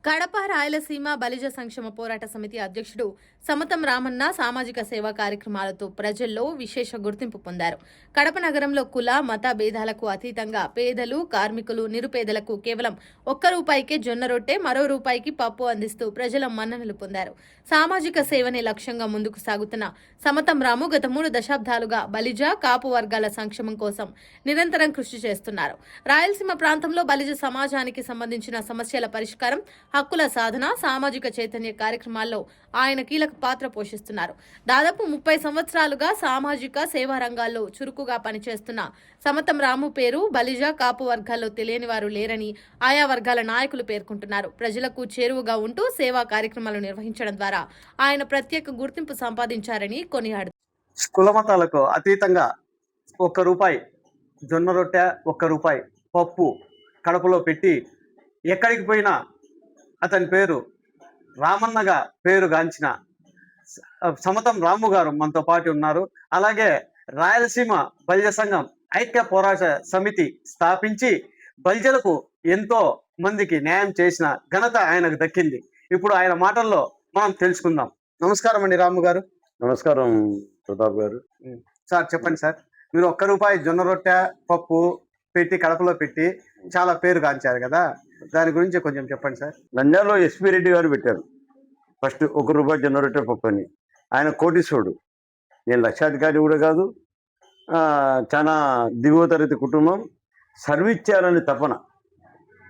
కడప రాయలసీమ బలిజ సంక్షేమ పోరాట సమితి అధ్యక్షుడు సమతం రామన్న సామాజిక సేవా కార్యక్రమాలతో ప్రజల్లో విశేష గుర్తింపు పొందారు. కడప నగరంలో కుల మత భేదాలకు అతీతంగా పేదలు, కార్మికులు, నిరుపేదలకు కేవలం ₹1 జొన్న రొట్టె, మరో రూపాయికి పప్పు అందిస్తూ ప్రజల మన్ననలు పొందారు. సామాజిక సేవనే లక్ష్యంగా ముందుకు సాగుతున్న సమతం రాము గత 3 దశాబ్దాలుగా బలిజ, కాపు వర్గాల సంక్షేమం కోసం నిరంతరం కృషి చేస్తున్నారు. రాయలసీమ ప్రాంతంలో బలిజ సమాజానికి సంబంధించిన సమస్యల పరిష్కారం, హక్కుల సాధన, సామాజిక చైతన్య కార్యక్రమాల్లో ఆయన కీలక పాత్ర పోషిస్తున్నారు. దాదాపు 30 సంవత్సరాలుగా సామాజిక సేవా రంగాల్లో చురుకుగా పనిచేస్తున్న సమతం రాము పేరు బలిజ, కాపు వర్గాల్లో తెలియని వారు లేరని ఆయా వర్గాల నాయకులు పేర్కొంటున్నారు. ప్రజలకు చేరువగా ఉంటూ సేవా కార్యక్రమాలు నిర్వహించడం ద్వారా ఆయన ప్రత్యేక గుర్తింపు సంపాదించారని కొనియాడుతారు. కులమతాలకు అతీతంగా ₹1 జొన్న రొట్టె, ₹1 పప్పు కడపలో పెట్టి ఎక్కడికి పోయినా అతని పేరు రామన్నగా పేరుగాంచిన సమతం రాము గారు మనతో పాటు ఉన్నారు. అలాగే రాయలసీమ బలిజ సంఘం ఐక్య పోరాట సమితి స్థాపించి బలిజలకు ఎంతో మందికి న్యాయం చేసిన ఘనత ఆయనకు దక్కింది. ఇప్పుడు ఆయన మాటల్లో మనం తెలుసుకుందాం. నమస్కారం అండి రాము గారు. నమస్కారం ప్రతాప్ గారు. సార్ చెప్పండి సార్, మీరు ₹1 జొన్న రొట్టె పప్పు పెట్టి కడపలో పెట్టి చాలా పేరు గాంచారు కదా, దాని గురించి కొంచెం చెప్పండి సార్. నంద్యాలలో ఎస్పీ రెడ్డి గారు పెట్టారు ఫస్ట్ ₹1 జొన్న రొట్టె పప్పు అని. ఆయన కోటీశ్వరుడు, నేను లక్షాధికారి కూడా కాదు. చాలా దిగువ తరగతి కుటుంబం. సర్వీస్ చేయాలని తపన.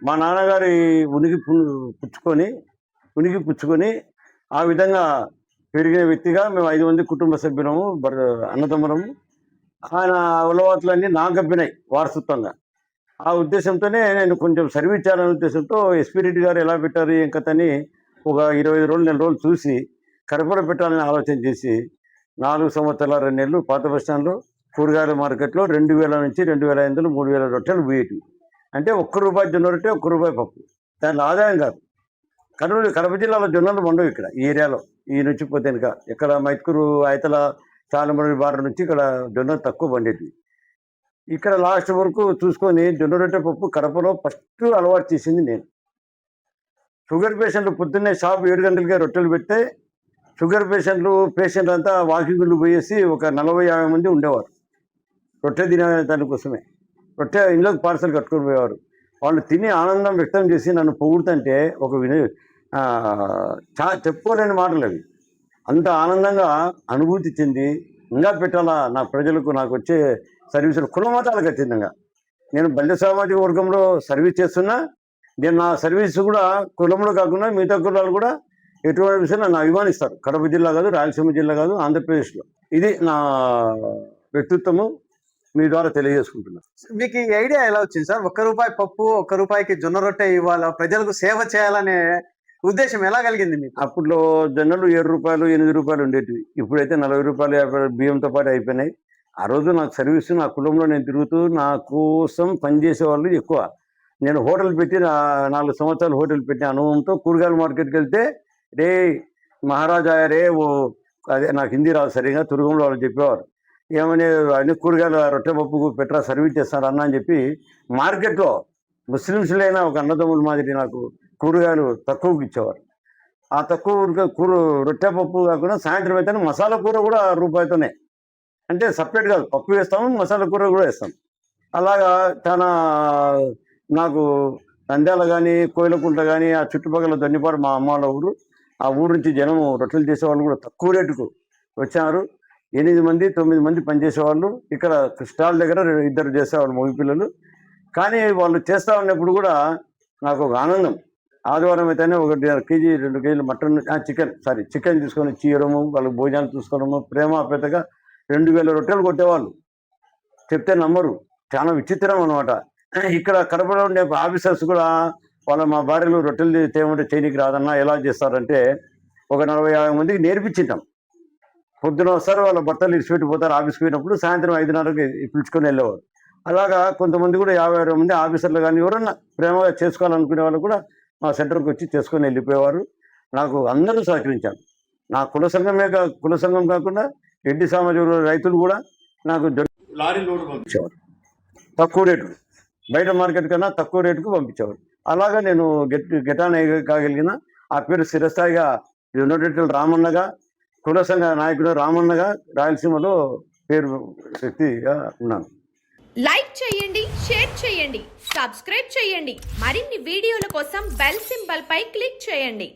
మా నాన్నగారి ఉనికి పుచ్చుకొని ఆ విధంగా పెరిగిన వ్యక్తిగా మేము 5 మంది కుటుంబ సభ్యులము, అన్నదమ్ములము. ఆయన అలవాట్లన్నీ నాకు అబ్బినాయి వారసత్వంగా. ఆ ఉద్దేశంతోనే నేను కొంచెం సర్వీస్ చేయాలనే ఉద్దేశంతో ఎస్పీ రెడ్డి గారు ఎలా పెట్టారు ఏం కథని ఒక 25 రోజులు, 4 రోజులు చూసి కడపలో పెట్టాలని ఆలోచన చేసి 4 సంవత్సరాల 2 నెలలు పాత బస్టాండ్లో కూరగాయల మార్కెట్లో 2000 నుంచి 2500, 3000 రొట్టెలు పోయేటివి. అంటే ₹1 జొన్న రొట్టె, ₹1 పప్పు. దాంట్లో ఆదాయం కాదు. కడప జిల్లాలో జొన్నలు పండుగ ఇక్కడ ఈ ఏరియాలో. ఈ నుంచి పోతే ఇంకా ఇక్కడ మైత్కూరు, ఆయతల, చాలమడి బార్డర్ నుంచి ఇక్కడ జొన్నలు తక్కువ పండేటివి. ఇక్కడ లాస్ట్ వరకు చూసుకొని జొన్న రొట్టె పప్పు కడపలో ఫస్ట్ అలవాటు చేసింది నేను. షుగర్ పేషెంట్లు పొద్దున్నే షాప్ 7 గంటలకే రొట్టెలు పెడితే పేషెంట్ అంతా వాకింగ్లు పోయేసి ఒక 40-50 మంది ఉండేవారు రొట్టె తినే దానికోసమే. రొట్టె ఇంట్లోకి పార్సల్ కట్టుకొని పోయేవారు. వాళ్ళు తిని ఆనందం వ్యక్తం చేసి నన్ను పొగుడుతుంటే ఒక చెప్పుకోలేని మాటలు అవి. అంత ఆనందంగా అనుభూతి చెంది ఇంకా పెట్టాలా నా ప్రజలకు, నాకు వచ్చే సర్వీసులు కులమతాలకు అతీతంగా. నేను బలిజ సామాజిక వర్గంలో సర్వీస్ చేస్తున్నా. నేను నా సర్వీస్ కూడా కులంలో కాకుండా మిగతా కులాలు కూడా ఎటువంటి విషయం నన్ను అభిమానిస్తారు. కడప జిల్లా కాదు, రాయలసీమ జిల్లా కాదు, ఆంధ్రప్రదేశ్లో. ఇది నా వ్యక్తిత్వము మీ ద్వారా తెలియజేసుకుంటున్నాను. మీకు ఈ ఐడియా ఎలా వచ్చింది సార్? ₹1 పప్పు, ₹1 జొన్న రొట్టె ఇవ్వాలా, ప్రజలకు సేవ చేయాలనే ఉద్దేశం ఎలా కలిగింది మీకు? అప్పట్లో జొన్నలు ₹7, ₹8 ఉండేటివి. ఇప్పుడైతే ₹40, ₹50 బియ్యంతో పాటు అయిపోయినాయి. ఆ రోజు నాకు సర్వీసు, నా కులంలో నేను తిరుగుతూ నా కోసం పనిచేసే వాళ్ళు ఎక్కువ. నేను హోటల్ పెట్టి 4 సంవత్సరాలు హోటల్ పెట్టిన అనుభవంతో కూరగాయల మార్కెట్కి వెళ్తే, రే మహారాజా రే ఓ, అదే నాకు హిందీ రాదు సరిగా, తురుగంలో వాళ్ళు చెప్పేవారు. ఏమని అన్ని కూరగాయలు రొట్టె పప్పు పెట్టరా, సర్వీస్ చేస్తారు అన్న అని చెప్పి మార్కెట్లో ముస్లిమ్స్లైనా ఒక అన్నదమ్ముల మాదిరి నాకు కూరగాయలు తక్కువకి ఇచ్చేవారు. ఆ తక్కువ రొట్టె పప్పు కాకుండా సాయంత్రం అయితే మసాలా కూర కూడా ₹1తోనే. అంటే సపరేట్ కాదు, పప్పు వేస్తాము, మసాలా కూర కూడా వేస్తాం. అలాగా చాలా నాకు నంద్యాల కానీ, కోయిలకుంట కానీ, ఆ చుట్టుపక్కల దొన్నిపాడు మా అమ్మ వాళ్ళ ఊరు. ఆ ఊరు నుంచి జనము రొట్టెలు చేసేవాళ్ళు కూడా తక్కువ రేటుకు వచ్చారు. 8 మంది 9 మంది పనిచేసేవాళ్ళు. ఇక్కడ స్టాల్ దగ్గర 2 చేసేవాళ్ళు మగ పిల్లలు. కానీ వాళ్ళు చేస్తూ ఉన్నప్పుడు కూడా నాకు ఒక ఆనందం. ఆదివారం అయితేనే 1.5 కేజీ 2 కేజీలు మటన్, చికెన్ తీసుకొని వచ్చి ఇవ్వడము, వాళ్ళకి భోజనాలు చూసుకోవడము, ప్రేమపేతగా 2000 రొట్టెలు కొట్టేవాళ్ళు. చెప్తే నమ్మరు, చాలా విచిత్రం అనమాట. ఇక్కడ కడపలో ఉండే ఆఫీసర్స్ కూడా మా భార్యలు రొట్టెలు తేమంటే చేయనికి రాదన్నా ఎలా చేస్తారంటే ఒక 40-50 మందికి నేర్పించింటాం. పొద్దున వస్తారు, వాళ్ళ భర్తలు ఇడిచిపెట్టిపోతారు ఆఫీస్కి పోయినప్పుడు, సాయంత్రం 5:30కి పిలుచుకొని వెళ్ళేవారు. అలాగా కొంతమంది కూడా 50-60 మంది ఆఫీసర్లు కానీ ఎవరన్నా ప్రేమగా చేసుకోవాలనుకునే వాళ్ళు కూడా మా సెంటర్కి వచ్చి చేసుకొని వెళ్ళిపోయేవారు. నాకు అందరూ సహకరించారు. నా కుల సంఘం కాకుండా రెడ్డి సామాజిక రైతులు కూడా నాకు లారీ లోడ్ పంపించేవారు. తక్కువ రేటు, బయట మార్కెట్ కన్నా తక్కువ రేటుకు పంపించేవారు. అలాగా నేను గెటాన్ కాగలిగిన. ఆ పేరు స్థిరస్థాయిగా ఉన్నటువంటి రామన్నగా, కుల సంఘ నాయకుడు రామన్నగా రాయలసీమలో పేరు శక్తిగా ఉన్నాను. లైక్ చేయండి, షేర్ చేయండి, సబ్స్క్రైబ్ చేయండి. మరిన్ని వీడియోల కోసం బెల్ సింబల్ పై క్లిక్ చేయండి.